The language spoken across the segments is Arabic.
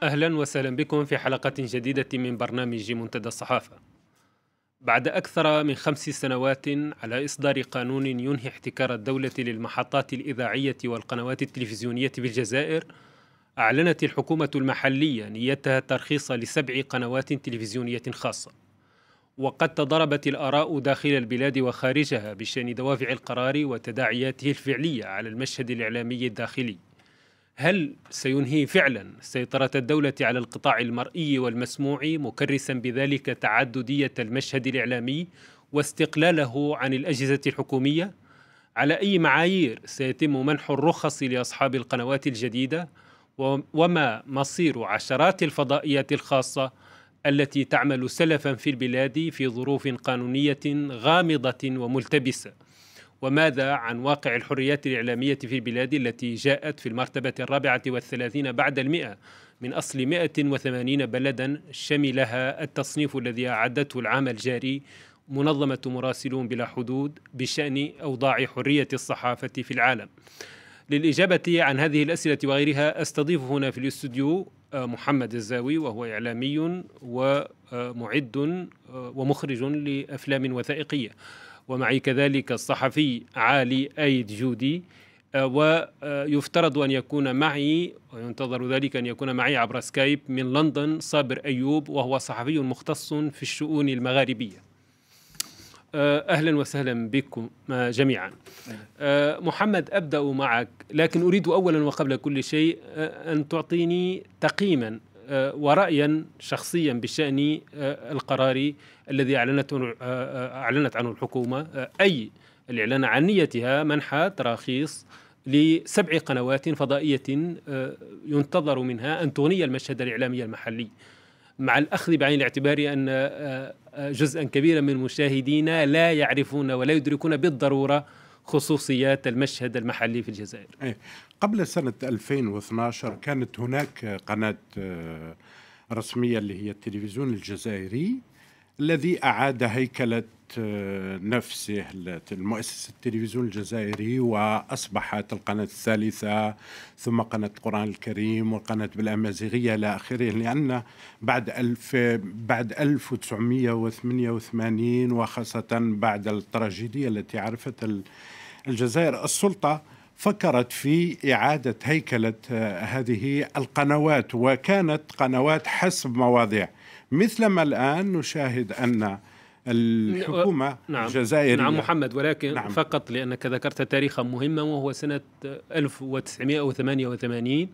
أهلا وسهلا بكم في حلقة جديدة من برنامج منتدى الصحافة. بعد أكثر من 5 سنوات على إصدار قانون ينهي احتكار الدولة للمحطات الإذاعية والقنوات التلفزيونية في الجزائر، أعلنت الحكومة المحلية نيتها الترخيص ل7 قنوات تلفزيونية خاصة. وقد تضاربت الآراء داخل البلاد وخارجها بشأن دوافع القرار وتداعياته الفعلية على المشهد الإعلامي الداخلي. هل سينهي فعلا سيطرة الدولة على القطاع المرئي والمسموع، مكرسا بذلك تعددية المشهد الإعلامي واستقلاله عن الأجهزة الحكومية؟ على أي معايير سيتم منح الرخص لأصحاب القنوات الجديدة؟ وما مصير عشرات الفضائيات الخاصة التي تعمل سلفا في البلاد في ظروف قانونية غامضة وملتبسة؟ وماذا عن واقع الحريات الإعلامية في البلاد التي جاءت في المرتبة 34 بعد 100 من أصل 180 بلدا شملها التصنيف الذي أعدته العام الجاري منظمة مراسلون بلا حدود بشأن أوضاع حرية الصحافة في العالم؟ للإجابة عن هذه الأسئلة وغيرها أستضيف هنا في الاستوديو محمد الزاوي، وهو إعلامي ومعد ومخرج لأفلام وثائقية، ومعي كذلك الصحفي علي أيد جودي، ويفترض أن يكون معي وينتظر ذلك أن يكون معي عبر سكايب من لندن صابر أيوب، وهو صحفي مختص في الشؤون المغاربية. أهلا وسهلا بكم جميعا. محمد، أبدأ معك، لكن أريد أولا وقبل كل شيء أن تعطيني تقييما ورأيا شخصيا بشأن القرار الذي أعلنت عنه الحكومة، أي الإعلان عن نيتها منح تراخيص ل7 قنوات فضائية ينتظر منها أن تغني المشهد الإعلامي المحلي، مع الأخذ بعين الاعتبار أن جزءا كبيرا من المشاهدين لا يعرفون ولا يدركون بالضرورة خصوصيات المشهد المحلي في الجزائر. قبل سنة 2012 كانت هناك قناة رسمية اللي هي التلفزيون الجزائري، الذي أعاد هيكلة نفسه المؤسسة التلفزيون الجزائري، وأصبحت القناة الثالثة، ثم قناة القرآن الكريم وقناة بالأمازيغية إلى آخره. لأن بعد 1988 وخاصة بعد التراجيدية التي عرفت الجزائر، السلطة فكرت في إعادة هيكلة هذه القنوات، وكانت قنوات حسب مواضيع، مثلما الآن نشاهد أن الحكومة الجزائرية. نعم محمد، ولكن فقط لأنك ذكرت تاريخا مهما، وهو سنة 1988،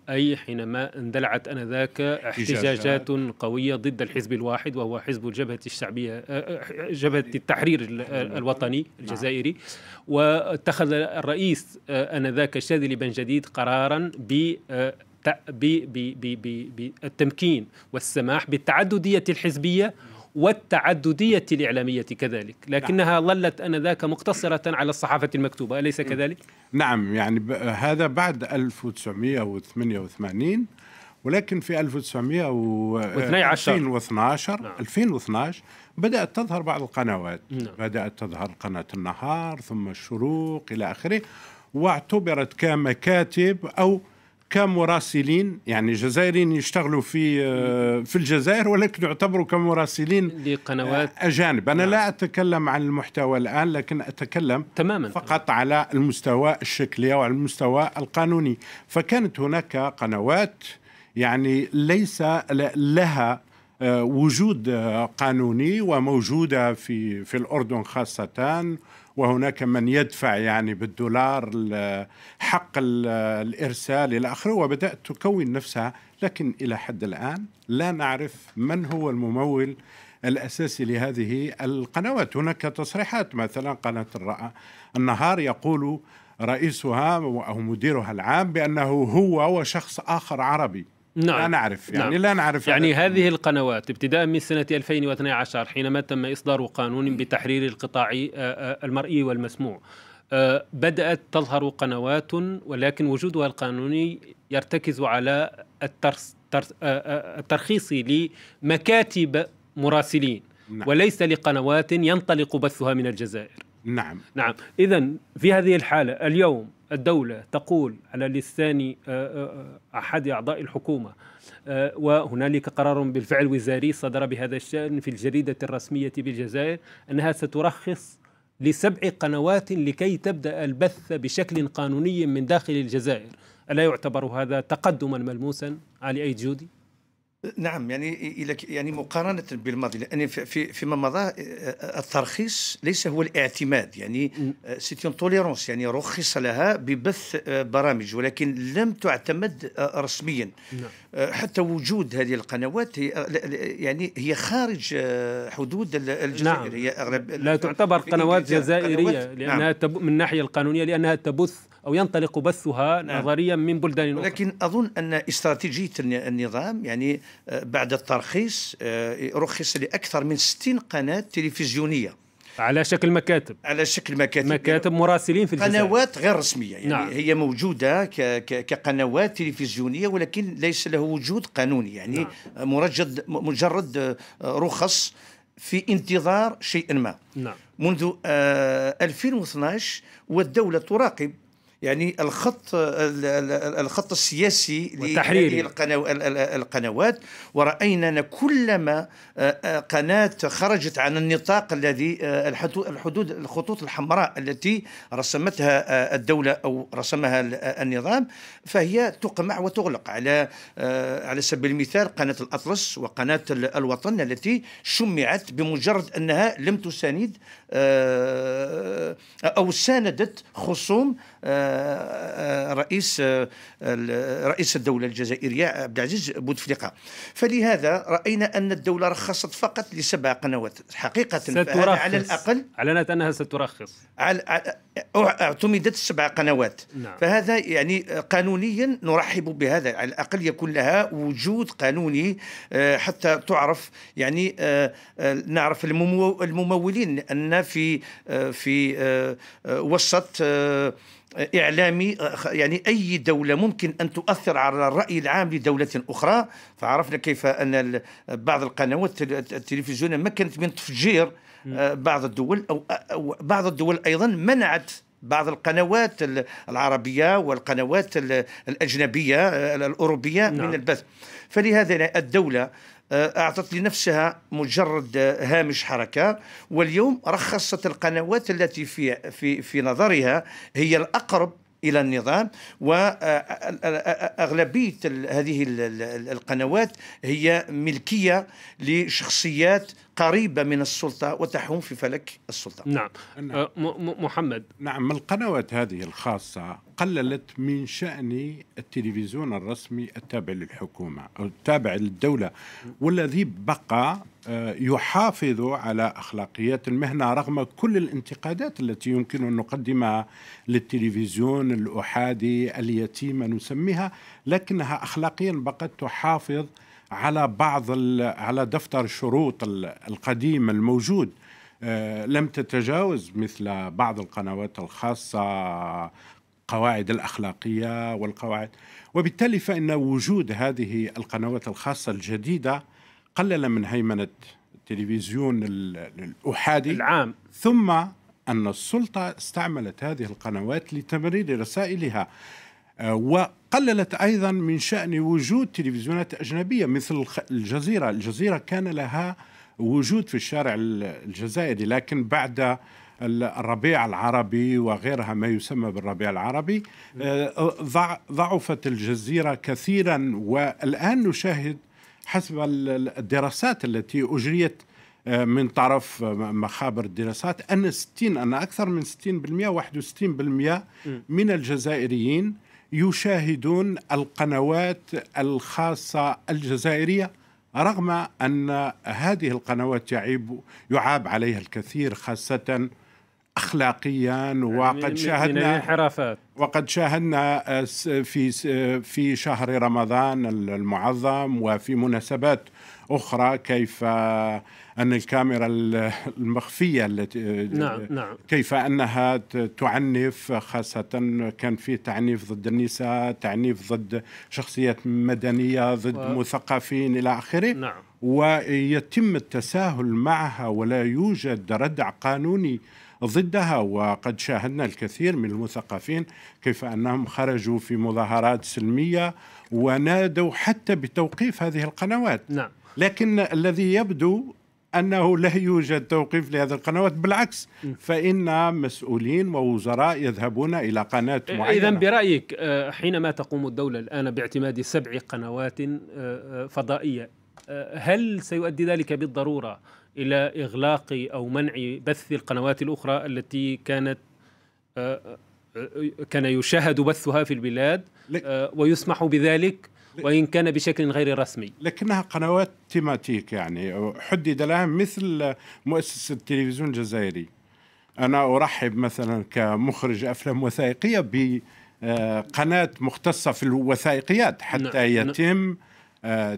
أي حينما اندلعت آنذاك احتجاجات قوية ضد الحزب الواحد، وهو حزب الجبهة الشعبية، جبهة التحرير الوطني الجزائري. واتخذ الرئيس آنذاك شاذلي بن جديد قرارا بالتمكين والسماح بالتعددية الحزبية والتعددية الإعلامية كذلك، لكنها ظلت آنذاك مقتصرة على الصحافة المكتوبة، أليس كذلك؟ نعم، يعني هذا بعد 1988، ولكن في 2012 بدأت تظهر بعض القنوات. بدأت تظهر قناة النهار، ثم الشروق إلى آخره، واعتبرت كمكاتب أو كمراسلين، يعني جزائريين يشتغلوا في الجزائر، ولكن يعتبروا كمراسلين لقنوات أجانب. أنا لا أتكلم عن المحتوى الآن، لكن أتكلم تماما فقط على المستوى الشكلي أو على المستوى القانوني. فكانت هناك قنوات يعني ليس لها وجود قانوني، وموجودة في الأردن خاصة، وهناك من يدفع يعني بالدولار حق الإرسال إلى آخره، وبدأت تكون نفسها. لكن إلى حد الآن لا نعرف من هو الممول الأساسي لهذه القنوات. هناك تصريحات، مثلا قناة النهار يقول رئيسها أو مديرها العام بأنه هو وشخص آخر عربي. لا نعرف، يعني لا نعرف. يعني هذه القنوات ابتداء من سنة 2012 حينما تم إصدار قانون بتحرير القطاع المرئي والمسموع، بدأت تظهر قنوات، ولكن وجودها القانوني يرتكز على الترخيص لمكاتب مراسلين، وليس لقنوات ينطلق بثها من الجزائر. نعم. إذن في هذه الحالة اليوم الدولة تقول على لسان أحد أعضاء الحكومة، وهنالك قرار بالفعل وزاري صدر بهذا الشأن في الجريدة الرسمية بالجزائر، أنها سترخص ل7 قنوات لكي تبدأ البث بشكل قانوني من داخل الجزائر، ألا يعتبر هذا تقدما ملموسا علي أيد جودي؟ نعم، يعني مقارنة بالماضي، لأن فيما مضى الترخيص ليس هو الاعتماد، يعني سيتيون توليرونس، يعني رخص لها ببث برامج ولكن لم تعتمد رسميا. حتى وجود هذه القنوات يعني هي خارج حدود الجزائر. نعم. هي أغلب لا تعتبر قنوات جزائرية لأنها من الناحية القانونية، لأنها تبث أو ينطلق بثها نظريا من بلدان أخرى. ولكن أظن أن استراتيجية النظام يعني بعد الترخيص رخص لأكثر من 60 قناة تلفزيونية على شكل مكاتب، مكاتب مراسلين في الجزائر، قنوات غير رسمية، يعني نعم. هي موجودة كقنوات تلفزيونية ولكن ليس له وجود قانوني، يعني نعم. مجرد رخص في انتظار شيء ما. نعم. منذ 2012 والدولة تراقب يعني الخط السياسي لهذه القنوات، ورأينا كلما قناة خرجت عن النطاق الذي الخطوط الحمراء التي رسمتها الدولة أو رسمها النظام، فهي تقمع وتغلق. على سبيل المثال قناة الأطلس وقناة الوطن التي شمعت بمجرد أنها لم تساند أو ساندت خصوم رئيس الدولة الجزائرية عبد العزيز بوتفليقة. فلذا رأينا أن الدولة رخصت فقط ل7 قنوات. حقيقة على الأقل أعلنت أنها سترخص، اعتمدت 7 قنوات. نعم. فهذا يعني قانونيا نرحب بهذا، على الأقل يكون لها وجود قانوني حتى تعرف، يعني نعرف الممولين أن في وسط إعلامي، يعني أي دولة ممكن أن تؤثر على الرأي العام لدولة أخرى. فعرفنا كيف أن بعض القنوات التلفزيونية مكنت من تفجير بعض الدول، أو بعض الدول أيضا منعت بعض القنوات العربية والقنوات الأجنبية الأوروبية من البث. فلهذا الدولة أعطت لنفسها مجرد هامش حركة، واليوم رخصت القنوات التي في نظرها هي الأقرب إلى النظام، وأغلبية هذه القنوات هي ملكية لشخصيات قريبة من السلطة وتحوم في فلك السلطة. نعم. محمد. نعم، القنوات هذه الخاصة قللت من شأن التلفزيون الرسمي التابع للحكومة أو التابع للدولة، والذي بقى يحافظ على أخلاقيات المهنة رغم كل الانتقادات التي يمكن أن نقدمها للتلفزيون الأحادي اليتيم نسميها، لكنها أخلاقيا بقت تحافظ على على دفتر الشروط القديم الموجود. لم تتجاوز مثل بعض القنوات الخاصة قواعد الأخلاقية والقواعد، وبالتالي فإن وجود هذه القنوات الخاصة الجديدة قلل من هيمنة التلفزيون الأحادي العام، ثم أن السلطة استعملت هذه القنوات لتمرير رسائلها، وقللت أيضا من شأن وجود تلفزيونات أجنبية مثل الجزيرة. الجزيرة كان لها وجود في الشارع الجزائري، لكن بعد الربيع العربي وغيرها ما يسمى بالربيع العربي ضعفت الجزيرة كثيرا. والآن نشاهد حسب الدراسات التي أجريت من طرف مخابر الدراسات أن أكثر من 60% 61% من الجزائريين يشاهدون القنوات الخاصة الجزائرية، رغم أن هذه القنوات يعاب عليها الكثير خاصة أخلاقيا. وقد شاهدنا في شهر رمضان المعظم وفي مناسبات أخرى كيف أن الكاميرا المخفية التي نعم. كيف أنها تعنف، خاصة كان في تعنيف ضد النساء، تعنيف ضد شخصيات مدنية، ضد مثقفين إلى آخره. نعم. ويتم التساهل معها ولا يوجد ردع قانوني ضدها، وقد شاهدنا الكثير من المثقفين كيف أنهم خرجوا في مظاهرات سلمية ونادوا حتى بتوقيف هذه القنوات. نعم. لكن الذي يبدو أنه لا يوجد توقيف لهذه القنوات، بالعكس فإن مسؤولين ووزراء يذهبون إلى قناة معينة. إذن برأيك حينما تقوم الدولة الآن باعتماد 7 قنوات فضائية، هل سيؤدي ذلك بالضرورة إلى إغلاق أو منع بث القنوات الأخرى التي كان يشاهد بثها في البلاد ويسمح بذلك وإن كان بشكل غير رسمي؟ لكنها قنوات تيماتيك، يعني حدد لها مثل مؤسسة التلفزيون الجزائري. أنا أرحب مثلا كمخرج أفلام وثائقية بقناة مختصة في الوثائقيات حتى يتم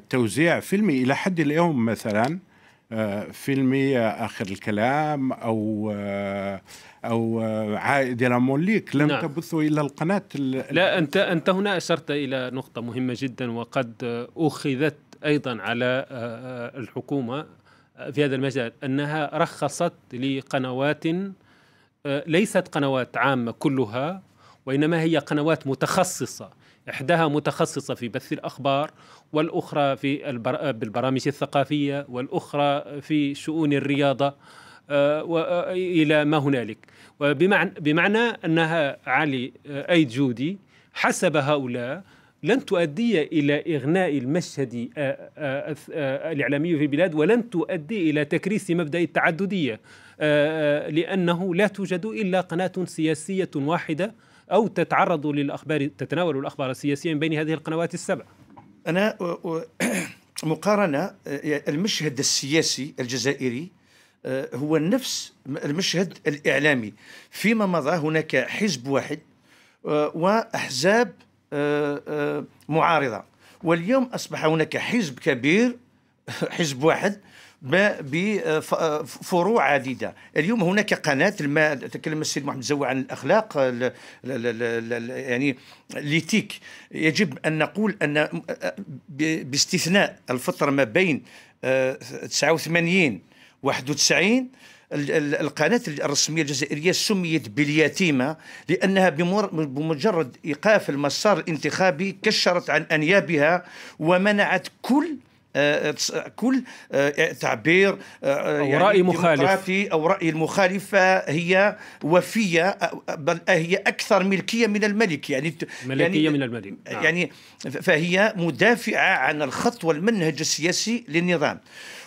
توزيع فيلمي. إلى حد اليوم مثلا فيلمي آخر الكلام أو عائد إلى مونليك لم تبثه إلا القناة. لا، أنت هنا أشرت إلى نقطة مهمة جدا، وقد أخذت أيضا على الحكومة في هذا المجال، أنها رخصت لقنوات ليست قنوات عامة كلها، وإنما هي قنوات متخصصة، إحداها متخصصة في بث الأخبار، والأخرى في بالبرامج الثقافية، والأخرى في شؤون الرياضة إلى ما هنالك. بمعنى أنها علي أيد جودي حسب هؤلاء لن تؤدي إلى إغناء المشهد الإعلامي في البلاد، ولن تؤدي إلى تكريس مبدأ التعددية، لأنه لا توجد إلا قناة سياسية واحدة أو تتعرض للأخبار، تتناول الأخبار السياسية من بين هذه القنوات ال7. أنا مقارنة المشهد السياسي الجزائري هو نفس المشهد الإعلامي. فيما مضى هناك حزب واحد وأحزاب معارضة، واليوم أصبح هناك حزب كبير، حزب واحد بفروع عديدة. اليوم هناك قناة تكلم السيد محمد زوى عن الأخلاق يعني ليتيك. يجب أن نقول أن باستثناء الفترة ما بين 89 91 القناة الرسمية الجزائرية سميت باليتيمة، لأنها بمجرد إيقاف المسار الانتخابي كشرت عن أنيابها ومنعت كل تعبير أو رأي مخالف أو رأي المخالفة. هي وفية، بل هي أكثر ملكية من الملك، يعني ملكية من الملك. يعني فهي مدافعة عن الخط والمنهج السياسي للنظام.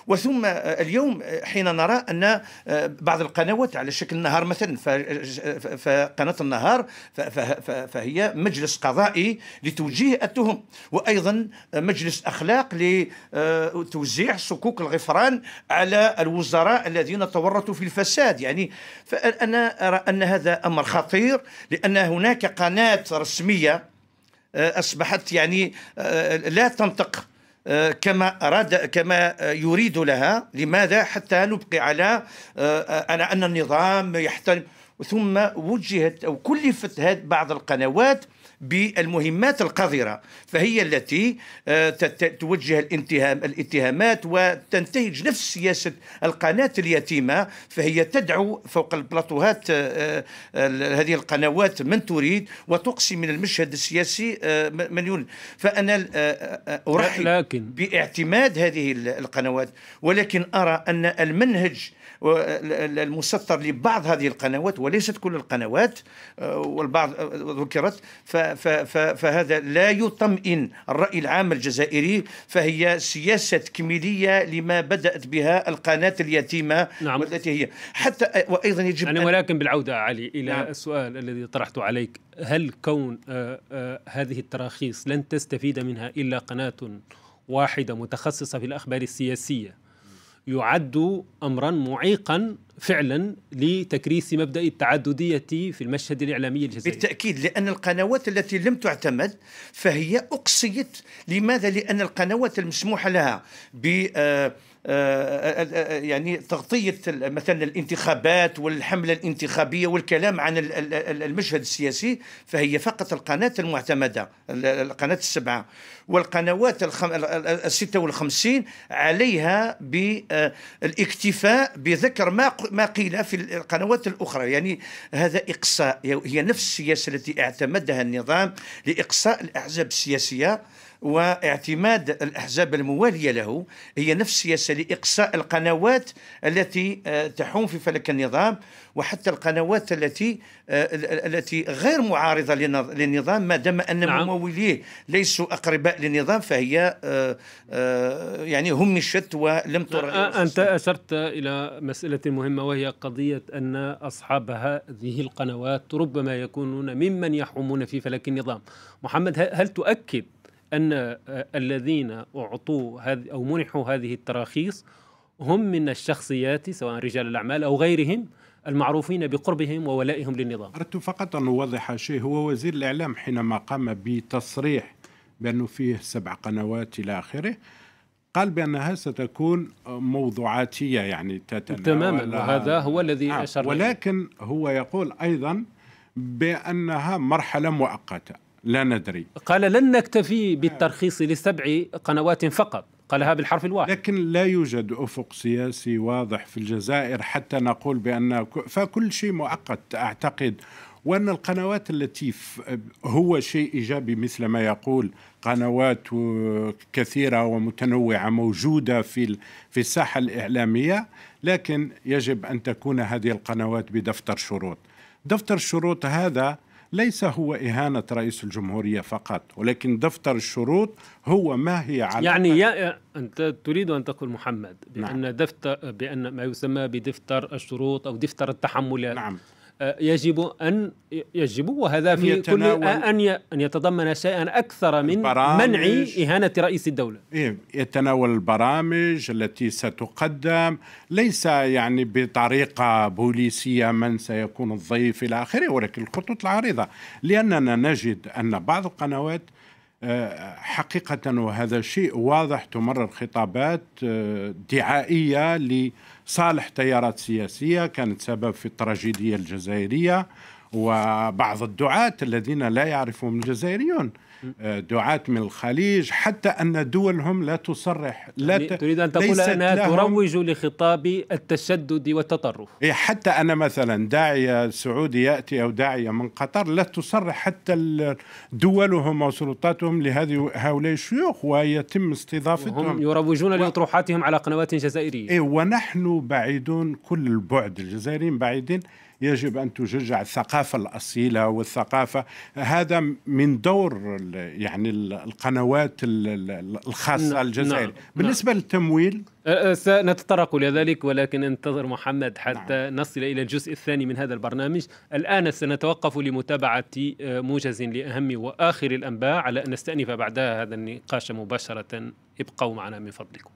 وثم اليوم حين نرى أن بعض القنوات على شكل النهار مثلا، فقناة النهار فهي مجلس قضائي لتوجيه التهم، وأيضا مجلس أخلاق لتوزيع صكوك الغفران على الوزراء الذين تورطوا في الفساد. يعني فأنا أرى أن هذا أمر خطير، لأن هناك قناة رسمية أصبحت يعني لا تنطق كما يريد لها. لماذا؟ حتى نبقي على أن النظام يحترم. ثم وجهت أو كلفت بعض القنوات بالمهمات القذرة، فهي التي توجه الاتهامات وتنتهج نفس سياسة القناة اليتيمة، فهي تدعو فوق البلاطوهات هذه القنوات من تريد وتقصي من المشهد السياسي من يريد. فأنا أرحب باعتماد هذه القنوات، ولكن أرى أن المنهج المسطر لبعض هذه القنوات وليست كل القنوات، والبعض ذكرت، فهذا لا يطمئن الرأي العام الجزائري. فهي سياسة تكميلية لما بدأت بها القناة اليتيمة. نعم. والتي هي حتى وأيضا يجب ولكن بالعودة علي إلى نعم. السؤال الذي طرحته عليك، هل كون هذه التراخيص لن تستفيد منها إلا قناة واحدة متخصصة في الأخبار السياسية يعد أمرا معيقا فعلا لتكريس مبدأ التعددية في المشهد الإعلامي الجزائري؟ بالتأكيد، لأن القنوات التي لم تعتمد فهي أقصيت. لماذا؟ لأن القنوات المسموح لها يعني تغطية مثلا الانتخابات والحملة الانتخابية والكلام عن المشهد السياسي، فهي فقط القناة المعتمدة، القناة 7. والقنوات 56 عليها بالاكتفاء بذكر ما قيل في القنوات الأخرى، يعني هذا إقصاء، هي نفس السياسة التي اعتمدها النظام لإقصاء الأحزاب السياسية واعتماد الأحزاب الموالية له، هي نفس السياسة لإقصاء القنوات التي تحوم في فلك النظام، وحتى القنوات التي غير معارضة للنظام، ما دام أن مموليه ليسوا أقرباء للنظام فهي يعني همشت ولم ترى. أنت أشرت إلى مسألة مهمة، وهي قضية أن أصحاب هذه القنوات ربما يكونون ممن يحومون في فلك النظام. محمد، هل تؤكد أن الذين أعطوا أو منحوا هذه التراخيص هم من الشخصيات سواء رجال الأعمال أو غيرهم المعروفين بقربهم وولائهم للنظام؟ أردت فقط أن أوضح شيء. هو وزير الإعلام حينما قام بتصريح بأنه فيه 7 قنوات إلى آخره قال بأنها ستكون موضوعاتية، يعني تتناول تماما، وهذا هو الذي أشار، ولكن هو يقول أيضا بأنها مرحلة مؤقتة لا ندري. قال لن نكتفي بالترخيص ل7 قنوات فقط، قالها بالحرف الواحد. لكن لا يوجد أفق سياسي واضح في الجزائر حتى نقول بأن فكل شيء مؤقت أعتقد، وأن القنوات التي هو شيء إيجابي مثل ما يقول قنوات كثيرة ومتنوعة موجودة في الساحة الإعلامية، لكن يجب أن تكون هذه القنوات بدفتر شروط. دفتر الشروط هذا ليس هو إهانة رئيس الجمهورية فقط، ولكن دفتر الشروط هو ما هي علاقة. يعني أنت تريد أن تقول محمد بأن بأن ما يسمى بدفتر الشروط أو دفتر التحملات نعم يجب وهذا في كل أن يتضمن شيئا أكثر من منع إهانة رئيس الدولة. يتناول البرامج التي ستقدم، ليس يعني بطريقة بوليسية من سيكون الضيف إلى آخره، ولكن الخطوط العريضة، لأننا نجد أن بعض القنوات حقيقة وهذا شيء واضح تمرر خطابات دعائية لصالح تيارات سياسية كانت سبب في التراجيدية الجزائرية، وبعض الدعاة الذين لا يعرفهم الجزائريون، دعاة من الخليج، حتى أن دولهم لا تصرح تريد أن تقول أنها تروج لخطاب التشدد والتطرف. حتى أنا مثلا داعية سعودي يأتي أو داعية من قطر لا تصرح حتى دولهم أو سلطاتهم لهؤلاء الشيوخ ويتم استضافتهم، هم يروجون لأطروحاتهم على قنوات جزائرية. ونحن بعيدون كل البعد، الجزائريين بعيدين. يجب أن تشجع الثقافة الأصيلة والثقافة، هذا من دور يعني القنوات الخاصة الجزائرية. بالنسبة للتمويل سنتطرق لذلك، ولكن انتظر محمد حتى نصل إلى الجزء الثاني من هذا البرنامج. الآن سنتوقف لمتابعة موجز لأهم وآخر الأنباء على أن نستأنف بعدها هذا النقاش مباشرة. ابقوا معنا من فضلكم.